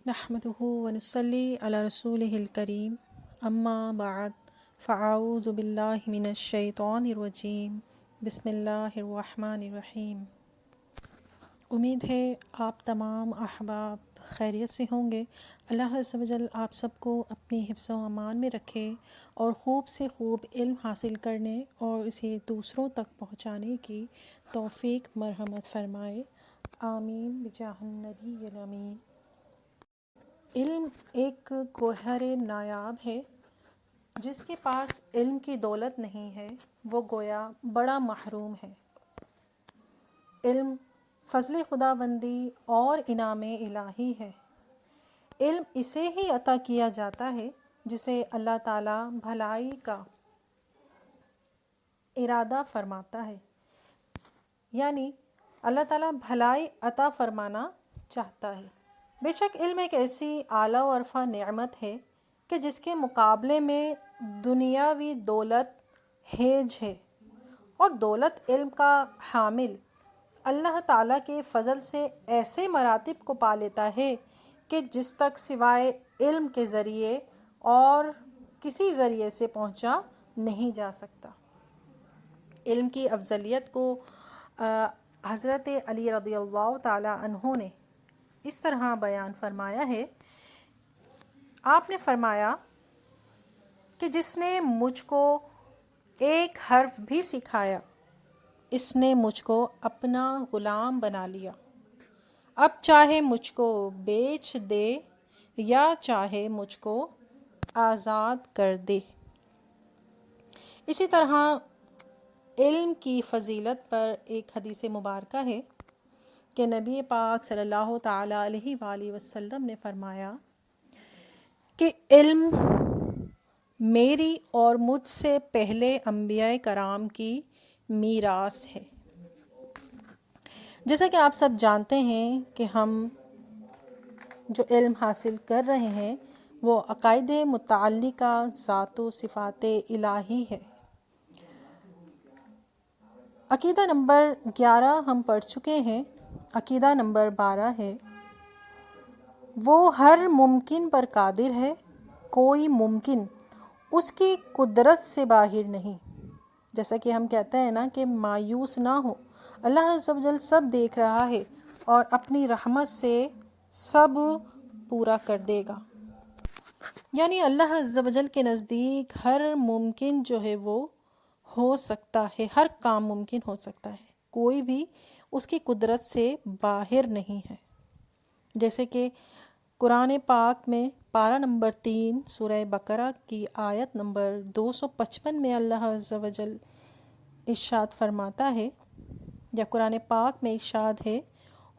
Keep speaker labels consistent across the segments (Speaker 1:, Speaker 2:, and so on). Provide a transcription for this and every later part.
Speaker 1: نحمده ونصلي على رسوله الكريم اما بعد فاعوذ باللہ من الشیطان الرجیم بسم اللہ الرحمن الرحیم۔ امید ہے آپ تمام احباب خیریت سے ہوں گے۔ اللہ عز و جل آپ سب کو اپنی حفظ و امان میں رکھے اور خوب سے خوب علم حاصل کرنے اور اسے دوسروں تک پہنچانے کی توفیق مرحمت فرمائے، آمین بجاہ النبی الامین۔ علم ایک گوہر نایاب ہے، جس کے پاس علم کی دولت نہیں ہے وہ گویا بڑا محروم ہے۔ علم فضل خدا بندی اور انعام الہی ہے۔ علم اسے ہی عطا کیا جاتا ہے جسے اللہ تعالیٰ بھلائی کا ارادہ فرماتا ہے، یعنی اللہ تعالیٰ بھلائی عطا فرمانا چاہتا ہے۔ بے شک علم ایک ایسی اعلیٰ و عرفہ نعمت ہے کہ جس کے مقابلے میں دنیاوی دولت ہیج ہے، اور دولت علم کا حامل اللہ تعالیٰ کے فضل سے ایسے مراتب کو پا لیتا ہے کہ جس تک سوائے علم کے ذریعے اور کسی ذریعے سے پہنچا نہیں جا سکتا۔ علم کی افضلیت کو حضرت علی رضی اللہ تعالی عنہ نے اس طرح بیان فرمایا ہے۔ آپ نے فرمایا کہ جس نے مجھ کو ایک حرف بھی سکھایا، اس نے مجھ کو اپنا غلام بنا لیا، اب چاہے مجھ کو بیچ دے یا چاہے مجھ کو آزاد کر دے۔ اسی طرح علم کی فضیلت پر ایک حدیث مبارکہ ہے کہ نبی پاک صلی اللہ تعالی علیہ وآلہ وسلم نے فرمایا کہ علم میری اور مجھ سے پہلے انبیاء کرام کی میراث ہے۔ جیسا کہ آپ سب جانتے ہیں کہ ہم جو علم حاصل کر رہے ہیں وہ عقائد متعلقہ ذات و صفات الہی ہے۔ عقیدہ نمبر 11 ہم پڑھ چکے ہیں، عقیدہ نمبر 12 ہے وہ ہر ممکن پر قادر ہے، کوئی ممکن اس کی قدرت سے باہر نہیں۔ جیسا کہ ہم کہتے ہیں نا کہ مایوس نہ ہو، اللہ عز و جل سب دیکھ رہا ہے اور اپنی رحمت سے سب پورا کر دے گا۔ یعنی اللہ عز و جل کے نزدیک ہر ممکن جو ہے وہ ہو سکتا ہے، ہر کام ممکن ہو سکتا ہے، کوئی بھی اس کی قدرت سے باہر نہیں ہے۔ جیسے کہ قرآن پاک میں پارہ نمبر 3 سورہ بقرہ کی آیت نمبر 255 میں اللہ عز و جل ارشاد فرماتا ہے، یا قرآن پاک میں ارشاد ہے،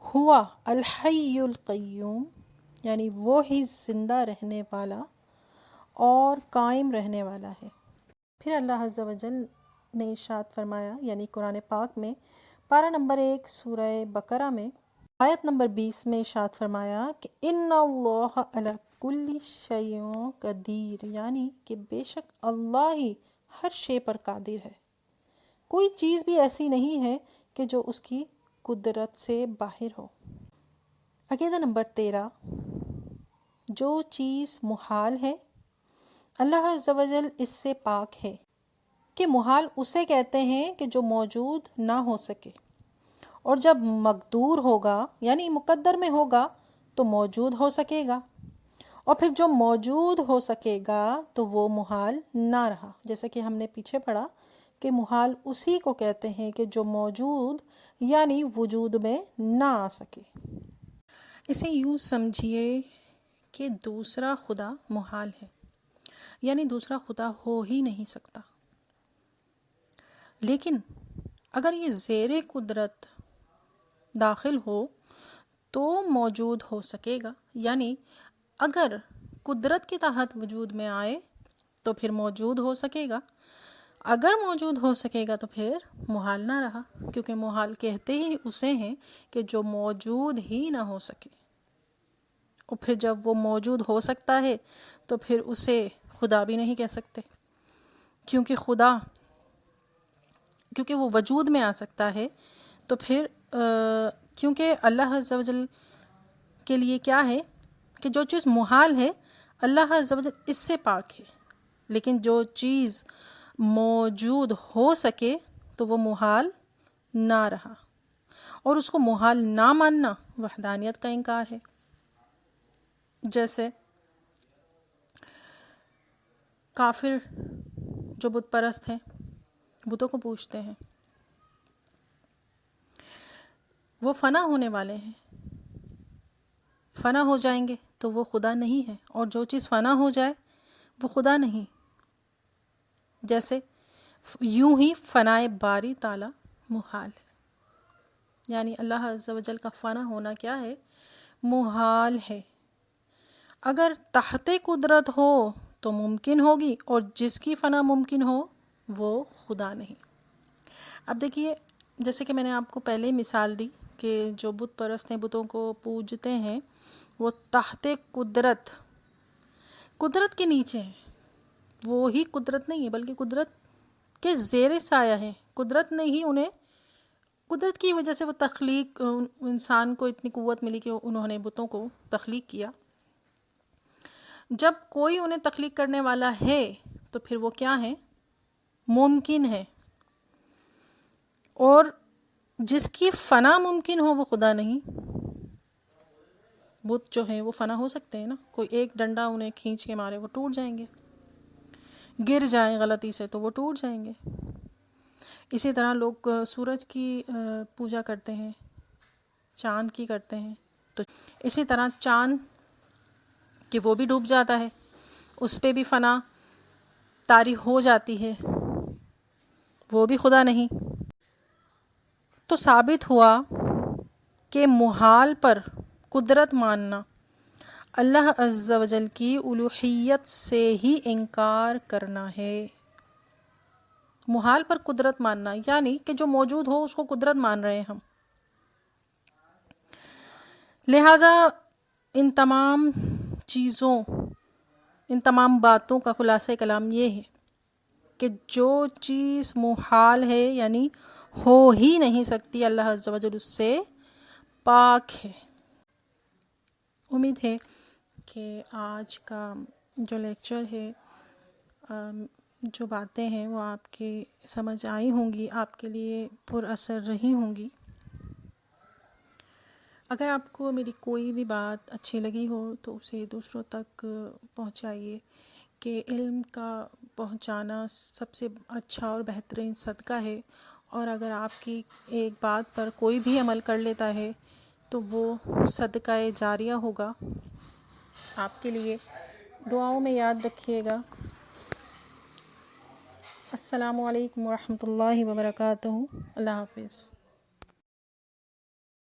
Speaker 1: ہوا الحی القیوم، یعنی وہ ہی زندہ رہنے والا اور قائم رہنے والا ہے۔ پھر اللہ عز و جل نے ارشاد فرمایا، یعنی قرآن پاک میں پارہ نمبر 1 سورہ بقرہ میں آیت نمبر 20 میں ارشاد فرمایا کہ ان اللہ علی کل شیء قدیر، یعنی کہ بے شک اللہ ہی ہر شے پر قادر ہے، کوئی چیز بھی ایسی نہیں ہے کہ جو اس کی قدرت سے باہر ہو۔ عقیدہ نمبر 13، جو چیز محال ہے اللہ عز و جل اس سے پاک ہے، کہ محال اسے کہتے ہیں کہ جو موجود نہ ہو سکے، اور جب مقدور ہوگا یعنی مقدر میں ہوگا تو موجود ہو سکے گا، اور پھر جو موجود ہو سکے گا تو وہ محال نہ رہا۔ جیسا کہ ہم نے پیچھے پڑھا کہ محال اسی کو کہتے ہیں کہ جو موجود یعنی وجود میں نہ آ سکے۔ اسے یوں سمجھیے کہ دوسرا خدا محال ہے، یعنی دوسرا خدا ہو ہی نہیں سکتا، لیکن اگر یہ زیر قدرت داخل ہو تو موجود ہو سکے گا، یعنی اگر قدرت کے تحت وجود میں آئے تو پھر موجود ہو سکے گا، اگر موجود ہو سکے گا تو پھر محال نہ رہا، کیونکہ محال کہتے ہی اسے ہیں کہ جو موجود ہی نہ ہو سکے، اور پھر جب وہ موجود ہو سکتا ہے تو پھر اسے خدا بھی نہیں کہہ سکتے، کیونکہ وہ وجود میں آ سکتا ہے، تو پھر کیونکہ اللہ عز و جل کے لیے کیا ہے، کہ جو چیز محال ہے اللہ عز و جل اس سے پاک ہے، لیکن جو چیز موجود ہو سکے تو وہ محال نہ رہا، اور اس کو محال نہ ماننا وحدانیت کا انکار ہے۔ جیسے کافر جو بت پرست ہیں، بتوں کو پوجتے ہیں، وہ فنا ہونے والے ہیں، فنا ہو جائیں گے تو وہ خدا نہیں ہے، اور جو چیز فنا ہو جائے وہ خدا نہیں۔ جیسے یوں ہی فنائے باری تعالیٰ محال ہے، یعنی اللہ عز و جل کا فنا ہونا کیا ہے؟ محال ہے۔ اگر تحت قدرت ہو تو ممکن ہوگی، اور جس کی فنا ممکن ہو وہ خدا نہیں۔ اب دیکھیے، جیسے کہ میں نے آپ کو پہلے ہی مثال دی کہ جو بت پرست ہیں، بتوں کو پوجتے ہیں، وہ تحت قدرت، قدرت کے نیچے ہیں، وہ ہی قدرت نہیں ہے بلکہ قدرت کے زیر سایہ ہے۔ قدرت نے ہی انہیں، قدرت کی وجہ سے وہ تخلیق، انسان کو اتنی قوت ملی کہ انہوں نے بتوں کو تخلیق کیا۔ جب کوئی انہیں تخلیق کرنے والا ہے تو پھر وہ کیا ہے؟ ممکن ہے، اور جس کی فنا ممکن ہو وہ خدا نہیں۔ بت جو ہیں وہ فنا ہو سکتے ہیں نا، کوئی ایک ڈنڈا انہیں کھینچ کے مارے وہ ٹوٹ جائیں گے، گر جائیں غلطی سے تو وہ ٹوٹ جائیں گے۔ اسی طرح لوگ سورج کی پوجا کرتے ہیں، چاند کی کرتے ہیں، تو اسی طرح چاند کہ وہ بھی ڈوب جاتا ہے، اس پہ بھی فنا طاری ہو جاتی ہے، وہ بھی خدا نہیں۔ تو ثابت ہوا کہ محال پر قدرت ماننا اللہ عز و جل کی الوہیت سے ہی انکار کرنا ہے۔ محال پر قدرت ماننا یعنی کہ جو موجود ہو اس کو قدرت مان رہے ہیں ہم۔ لہٰذا ان تمام چیزوں، ان تمام باتوں کا خلاصہ کلام یہ ہے کہ جو چیز محال ہے یعنی ہو ہی نہیں سکتی، اللہ عز و جل اس سے پاک ہے۔ امید ہے کہ آج کا جو لیکچر ہے، جو باتیں ہیں وہ آپ کی سمجھ آئی ہوں گی، آپ کے لیے پر اثر رہی ہوں گی۔ اگر آپ کو میری کوئی بھی بات اچھی لگی ہو تو اسے دوسروں تک پہنچائیے، کہ علم کا پہنچانا سب سے اچھا اور بہترین صدقہ ہے، اور اگر آپ کی ایک بات پر کوئی بھی عمل کر لیتا ہے تو وہ صدقہ جاریہ ہوگا آپ کے لیے۔ دعاؤں میں یاد رکھیے گا۔ السلام علیکم ورحمۃ اللہ وبرکاتہ۔ اللہ حافظ۔